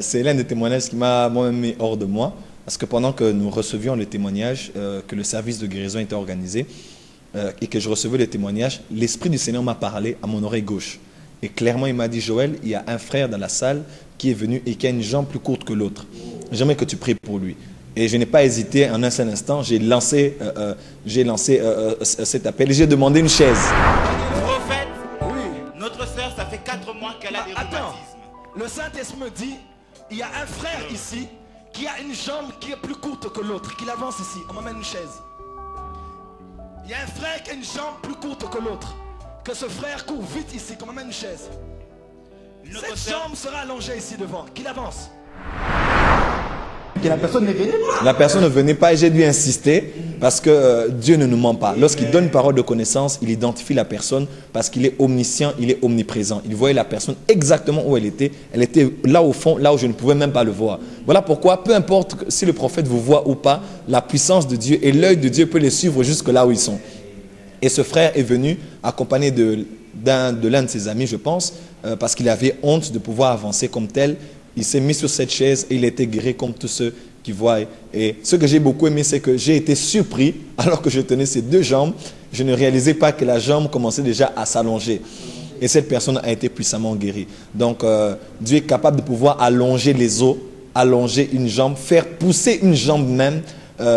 C'est l'un des témoignages qui m'a moi-même mis hors de moi, parce que pendant que nous recevions les témoignages, que le service de guérison était organisé, et que je recevais les témoignages, l'Esprit du Seigneur m'a parlé à mon oreille gauche. Et clairement, il m'a dit, Joël, il y a un frère dans la salle qui est venu et qui a une jambe plus courte que l'autre. J'aimerais que tu pries pour lui. Et je n'ai pas hésité en un seul instant, j'ai lancé cet appel et j'ai demandé une chaise. Prophète, oui. Notre sœur, ça fait 4 mois qu'elle a des rhumatismes. Le Saint-Esprit me dit, il y a un frère ici qui a une jambe qui est plus courte que l'autre, qui avance ici. On m'amène une chaise. Il y a un frère qui a une jambe plus courte que l'autre. Que ce frère court vite ici, qu'on m'amène une chaise. Cette jambe sera allongée ici devant. Qu'il avance. Et la personne ne venait pas. La personne ne venait pas et j'ai dû insister parce que Dieu ne nous ment pas. Lorsqu'il donne une parole de connaissance, il identifie la personne parce qu'il est omniscient, il est omniprésent. Il voyait la personne exactement où elle était. Elle était là au fond, là où je ne pouvais même pas le voir. Voilà pourquoi, peu importe si le prophète vous voit ou pas, la puissance de Dieu et l'œil de Dieu peut les suivre jusque là où ils sont. Et ce frère est venu accompagné de l'un de ses amis, je pense, parce qu'il avait honte de pouvoir avancer comme tel. Il s'est mis sur cette chaise et il a été guéri comme tous ceux qui voient. Et ce que j'ai beaucoup aimé, c'est que j'ai été surpris, alors que je tenais ces deux jambes, je ne réalisais pas que la jambe commençait déjà à s'allonger. Et cette personne a été puissamment guérie. Donc, Dieu est capable de pouvoir allonger les os, allonger une jambe, faire pousser une jambe même,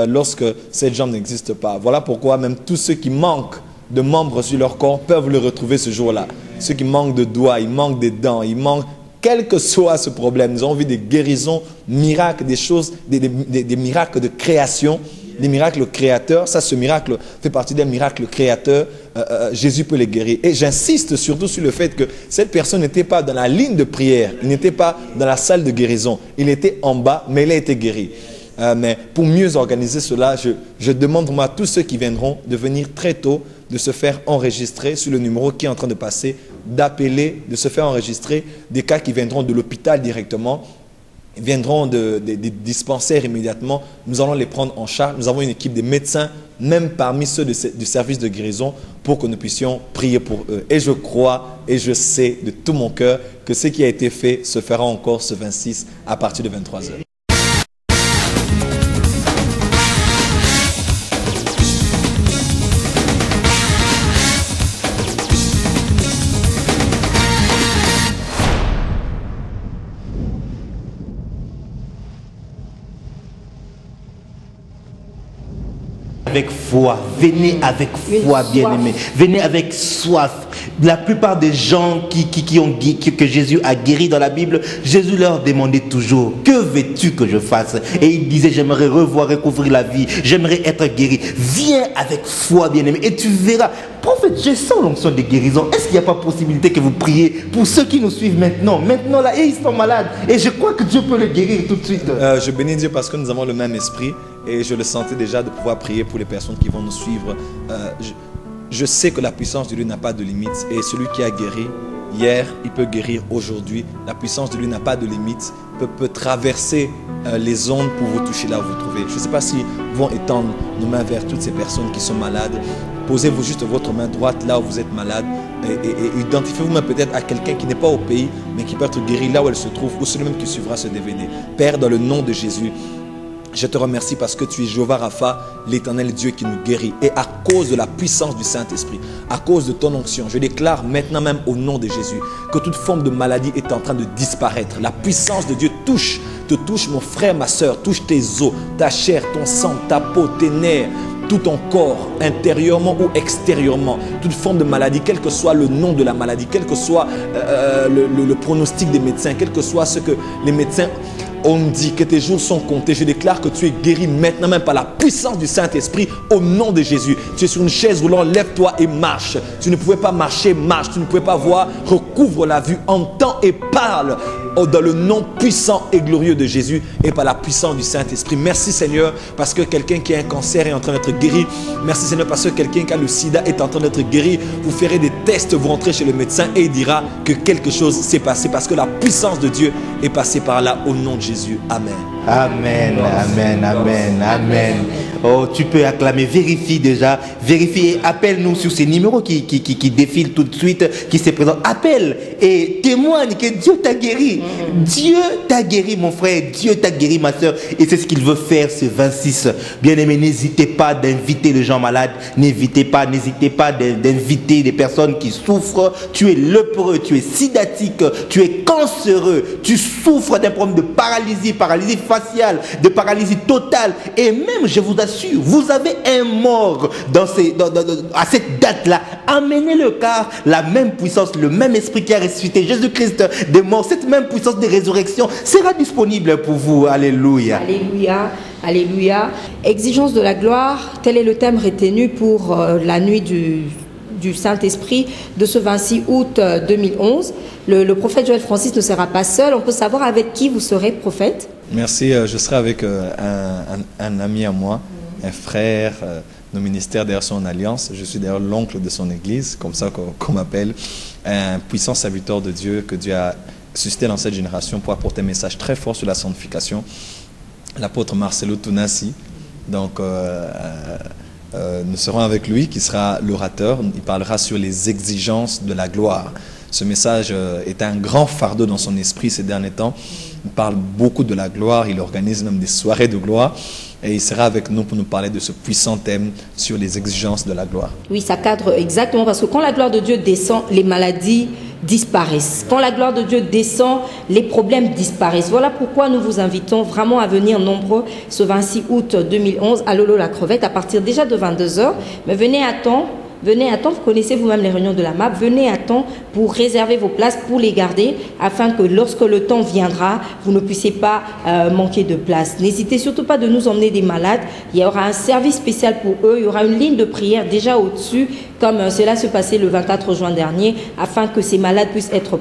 lorsque cette jambe n'existe pas. Voilà pourquoi même tous ceux qui manquent de membres sur leur corps peuvent le retrouver ce jour-là. Ceux qui manquent de doigts, ils manquent des dents, ils manquent... Quel que soit ce problème, nous avons vu des guérisons, miracles, des choses, des miracles de création, des miracles créateurs. Ça, ce miracle fait partie d'un miracle créateur. Jésus peut les guérir. Et j'insiste surtout sur le fait que cette personne n'était pas dans la ligne de prière, il n'était pas dans la salle de guérison. Il était en bas, mais il a été guéri. Mais pour mieux organiser cela, je demande moi à tous ceux qui viendront de venir très tôt, de se faire enregistrer sur le numéro qui est en train de passer, d'appeler, de se faire enregistrer des cas qui viendront de l'hôpital directement, viendront des dispensaires immédiatement. Nous allons les prendre en charge. Nous avons une équipe de médecins, même parmi ceux du service de guérison, pour que nous puissions prier pour eux. Et je crois et je sais de tout mon cœur que ce qui a été fait se fera encore ce 26 à partir de 23 h. Avec foi, venez avec foi, bien-aimés. Venez avec soif. La plupart des gens que Jésus a guéris dans la Bible, Jésus leur demandait toujours, que veux-tu que je fasse? Et il disait, j'aimerais revoir, recouvrir la vie, j'aimerais être guéri. Viens avec foi, bien-aimé, et tu verras. Prophète, je sens l'onction de guérison. Est-ce qu'il n'y a pas possibilité que vous priez pour ceux qui nous suivent maintenant? Maintenant, là, et ils sont malades. Et je crois que Dieu peut les guérir tout de suite. Je bénis Dieu parce que nous avons le même esprit. Et je le sentais déjà de pouvoir prier pour les personnes qui vont nous suivre. Je sais que la puissance de Dieu n'a pas de limite. Et celui qui a guéri hier, il peut guérir aujourd'hui. La puissance de Dieu n'a pas de limite. Peut traverser les ondes pour vous toucher là où vous vous trouvez. Je ne sais pas si vont étendre nos mains vers toutes ces personnes qui sont malades. Posez-vous juste votre main droite là où vous êtes malade. Et identifiez-vous même peut-être à quelqu'un qui n'est pas au pays, mais qui peut être guéri là où elle se trouve, ou celui même qui suivra ce DVD. Père, dans le nom de Jésus, je te remercie parce que tu es Jéhovah Rapha, l'éternel Dieu qui nous guérit. Et à cause de la puissance du Saint-Esprit, à cause de ton onction, je déclare maintenant même au nom de Jésus que toute forme de maladie est en train de disparaître. La puissance de Dieu te touche mon frère, ma soeur, touche tes os, ta chair, ton sang, ta peau, tes nerfs, tout ton corps, intérieurement ou extérieurement. Toute forme de maladie, quel que soit le nom de la maladie, quel que soit le pronostic des médecins, quel que soit ce que les médecins on dit que tes jours sont comptés. Je déclare que tu es guéri maintenant même par la puissance du Saint-Esprit au nom de Jésus. Tu es sur une chaise roulante, lève-toi et marche. Tu ne pouvais pas marcher, marche. Tu ne pouvais pas voir, recouvre la vue, entends et parle dans le nom puissant et glorieux de Jésus et par la puissance du Saint-Esprit. Merci Seigneur parce que quelqu'un qui a un cancer est en train d'être guéri. Merci Seigneur parce que quelqu'un qui a le sida est en train d'être guéri. Vous ferez des tests, vous rentrez chez le médecin et il dira que quelque chose s'est passé parce que la puissance de Dieu est passée par là au nom de Jésus. Amen. Amen, amen, amen, amen. oh, tu peux acclamer, vérifie déjà, vérifie et appelle-nous sur ces numéros qui défilent tout de suite, qui se présentent. Appelle et témoigne que Dieu t'a guéri. Dieu t'a guéri, mon frère, Dieu t'a guéri, ma soeur, et c'est ce qu'il veut faire ce 26. Bien-aimés, n'hésitez pas d'inviter les gens malades, n'hésitez pas d'inviter des personnes qui souffrent. Tu es lépreux, tu es sidatique, tu es cancéreux, tu souffres d'un problème de paralysie faciale, de paralysie totale, et même, je vous assure, vous avez un mort à cette date-là. Amenez-le, car la même puissance, le même esprit qui a ressuscité Jésus-Christ des morts, cette même puissance de résurrection sera disponible pour vous. Alléluia. Alléluia. Alléluia. Exigence de la gloire, tel est le thème retenu pour la nuit du Saint-Esprit de ce 26 août 2011. Le prophète Joël Francis ne sera pas seul. On peut savoir avec qui vous serez prophète? Merci, je serai avec un ami à moi, un frère. Nos ministères d'ailleurs sont en alliance. Je suis d'ailleurs l'oncle de son église, comme ça qu'on m'appelle. Un puissant serviteur de Dieu que Dieu a suscité dans cette génération pour apporter un message très fort sur la sanctification. L'apôtre Marcelo Tunasi. Donc, nous serons avec lui, qui sera l'orateur. Il parlera sur les exigences de la gloire. Ce message est un grand fardeau dans son esprit ces derniers temps. Il parle beaucoup de la gloire. Il organise même des soirées de gloire. Et il sera avec nous pour nous parler de ce puissant thème sur les exigences de la gloire. Oui, ça cadre exactement, parce que quand la gloire de Dieu descend, les maladies disparaissent. Quand la gloire de Dieu descend, les problèmes disparaissent. Voilà pourquoi nous vous invitons vraiment à venir nombreux ce 26 août 2011 à Lolo la Crevette à partir déjà de 22 h. Mais venez à temps. Venez à temps, vous connaissez vous-même les réunions de la MAP, venez à temps pour réserver vos places, pour les garder, afin que lorsque le temps viendra, vous ne puissiez pas manquer de place. N'hésitez surtout pas de nous emmener des malades. Il y aura un service spécial pour eux, il y aura une ligne de prière déjà au-dessus, comme cela se passait le 24 juin dernier, afin que ces malades puissent être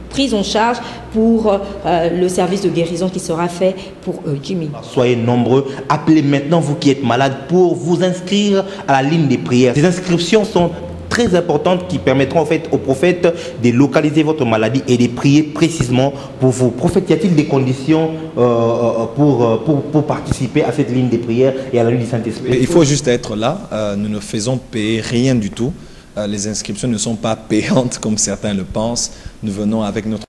prise en charge pour le service de guérison qui sera fait pour eux. Jimmy. Soyez nombreux, appelez maintenant vous qui êtes malades pour vous inscrire à la ligne des prières. Ces inscriptions sont très importantes qui permettront en fait au prophète de localiser votre maladie et de prier précisément pour vous. Prophète, y a-t-il des conditions pour participer à cette ligne des prières et à la ligne du Saint-Esprit? Il faut juste être là. Nous ne faisons payer rien du tout. Les inscriptions ne sont pas payantes comme certains le pensent. Nous venons avec notre